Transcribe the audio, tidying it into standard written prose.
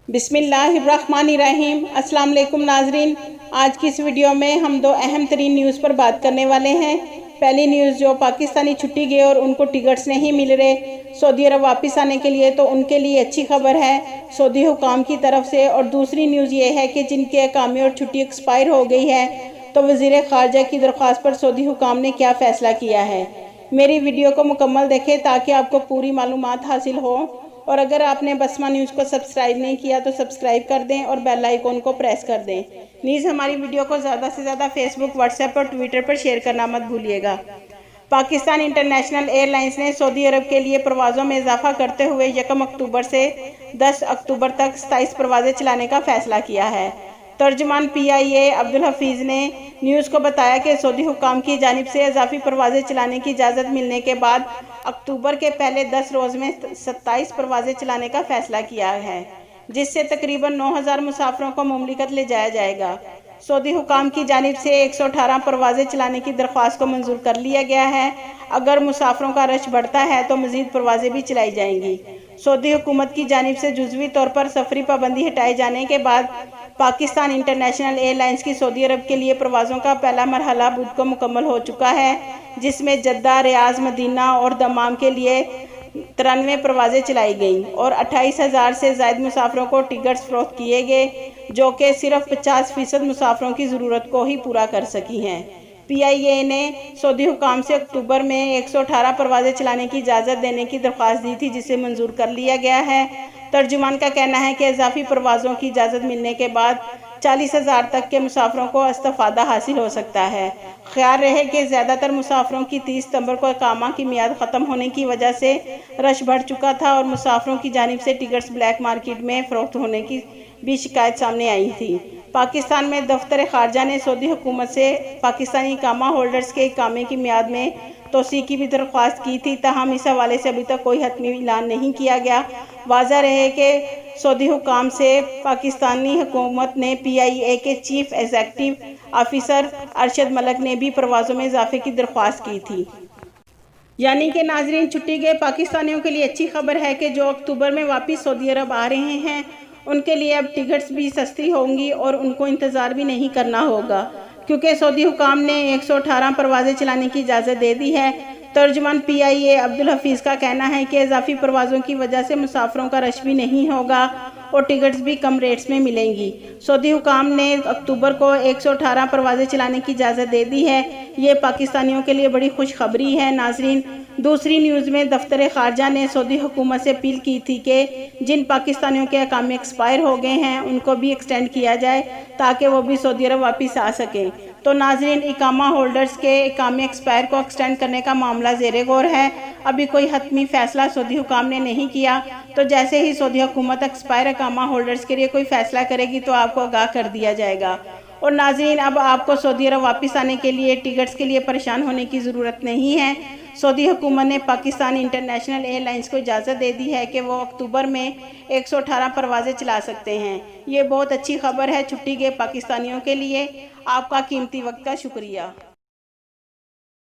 बिस्मिल्लाहिर्रहमानिर्रहीम। अस्सलाम वालेकुम नाजरीन, आज की इस वीडियो में हम दो अहम तरीन न्यूज़ पर बात करने वाले हैं। पहली न्यूज़, जो पाकिस्तानी छुट्टी गए और उनको टिकट्स नहीं मिल रहे सऊदी अरब वापस आने के लिए, तो उनके लिए अच्छी खबर है सऊदी हुकाम की तरफ से। और दूसरी न्यूज़ ये है कि जिनके अकामे और छुट्टी एक्सपायर हो गई है, तो वज़ीर ख़ारजा की दरख्वास्त पर सऊदी हुकाम ने क्या फ़ैसला किया है। मेरी वीडियो को मुकम्मल देखें ताकि आपको पूरी मालूमात हासिल हो। और अगर आपने बसमा न्यूज़ को सब्सक्राइब नहीं किया तो सब्सक्राइब कर दें और बेल आइकन को प्रेस कर दें। नीज़ हमारी वीडियो को ज़्यादा से ज़्यादा फेसबुक, व्हाट्सएप और ट्विटर पर शेयर करना मत भूलिएगा। पाकिस्तान इंटरनेशनल एयरलाइंस ने सऊदी अरब के लिए परवाज़ों में इजाफा करते हुए 1 अक्टूबर से 10 अक्टूबर तक 27 परवाज़ें चलाने का फ़ैसला किया है। तर्जुमान PIA अब्दुल हफीज़ ने न्यूज़ को बताया कि सऊदी हुकाम की जानिब से इजाफी परवाज़ें चलाने की इजाज़त मिलने के बाद अक्टूबर के पहले 10 रोज़ में 27 परवाज़ें चलाने का फ़ैसला किया है, जिससे तकरीबन 9000 मुसाफिरों को मुमलिकत ले जाया जाएगा। सऊदी हुकाम की जानिब से 118 परवाज़ें चलाने की दरख्वास्त को मंजूर कर लिया गया है। अगर मुसाफिरों का रश बढ़ता है तो मज़ीद परवाज़ें भी चलाई जाएंगी। सऊदी हुकूमत की जानिब से जुज़वी तौर पर सफरी पाबंदी हटाए जाने के बाद पाकिस्तान इंटरनेशनल एयरलाइंस की सऊदी अरब के लिए परवाज़ों का पहला मरहला बुध को मुकम्मल हो चुका है, जिसमें जद्दा, रियाज, मदीना और दमाम के लिए 93 परवाज़ें चलाई गईं और 28,000 से ज़ायद मुसाफिरों को टिकट्स फ़रोख्त किए गए, जो कि सिर्फ 50% मुसाफिरों की ज़रूरत को ही पूरा कर सकी हैं। PIA ने सऊदी हुकाम से अक्टूबर में 118 परवाज़ें चलाने की इजाज़त देने की दरख्वास्त दी थी, जिसे मंजूर कर लिया गया है। तर्जुमान का कहना है कि इजाफी परवाज़ों की इजाज़त मिलने के बाद 40,000 तक के मुसाफिरों को इस्तिफ़ादा हासिल हो सकता है। ख्याल रहे कि ज़्यादातर मुसाफिरों की 30 सितंबर को इकामा की मियाद ख़त्म होने की वजह से रश बढ़ चुका था और मुसाफिरों की जानिब से टिकट्स ब्लैक मार्केट में फ़रोख्त होने की भी शिकायत सामने आई थी। पाकिस्तान में दफ्तर ख़ारजा ने सऊदी हुकूमत से पाकिस्तानी इकामा होल्डर्स के इकामे की मियाद में तोसी की भी दरख्वास्त की थी, ताहम इस हवाले से अभी तक कोई हतमी ऐलान नहीं किया गया। वाज़ह रहे कि सऊदी हुकाम से पाकिस्तानी हुकूमत ने PIA के chief executive officer Arshad Malik ने भी परवाज़ों में इजाफे की दरख्वास्त की थी। यानी कि नाजरीन, छुट्टी गए पाकिस्तानियों के लिए अच्छी खबर है कि जो अक्टूबर में वापस सऊदी अरब आ रहे हैं, उनके लिए अब टिकट्स भी सस्ती होंगी और उनको इंतज़ार भी नहीं करना होगा, क्योंकि सऊदी हुकाम ने 118 परवाज़ें चलाने की इजाज़त दे दी है। तर्जुमान PIA अब्दुल हफीज़ का कहना है कि इजाफी परवाज़ों की वजह से मुसाफिरों का रश भी नहीं होगा और टिकट्स भी कम रेट्स में मिलेंगी। सऊदी हुकाम ने अक्टूबर को 118 परवाज़ें चलाने की इजाज़त दे दी है। ये पाकिस्तानियों के लिए बड़ी खुशखबरी है। नाजरीन, दूसरी न्यूज़ में दफ्तर ख़ारजा ने सऊदी हुकूमत से अपील की थी कि जिन पाकिस्तानियों के अकामे एक्सपायर हो गए हैं उनको भी एक्सटेंड किया जाए ताकि वो भी सऊदी अरब वापस आ सकें। तो नाजरीन, इकामा होल्डर्स के इकामे एक्सपायर को एक्सटेंड करने का मामला ज़ेरे गौर है। अभी कोई हतमी फ़ैसला सऊदी हुकाम ने नहीं किया, तो जैसे ही सऊदी हुकूमत एक्सपायर इकामा होल्डर्स के लिए कोई फ़ैसला करेगी तो आपको आगाह कर दिया जाएगा। और नाजरीन, अब आपको सऊदी अरब वापस आने के लिए टिकट्स के लिए परेशान होने की ज़रूरत नहीं है। सऊदी हुकूमत ने पाकिस्तान इंटरनेशनल एयरलाइंस को इजाज़त दे दी है कि वो अक्टूबर में 118 परवाज़ें चला सकते हैं। ये बहुत अच्छी खबर है छुट्टी गए पाकिस्तानियों के लिए। आपका कीमती वक्त का शुक्रिया।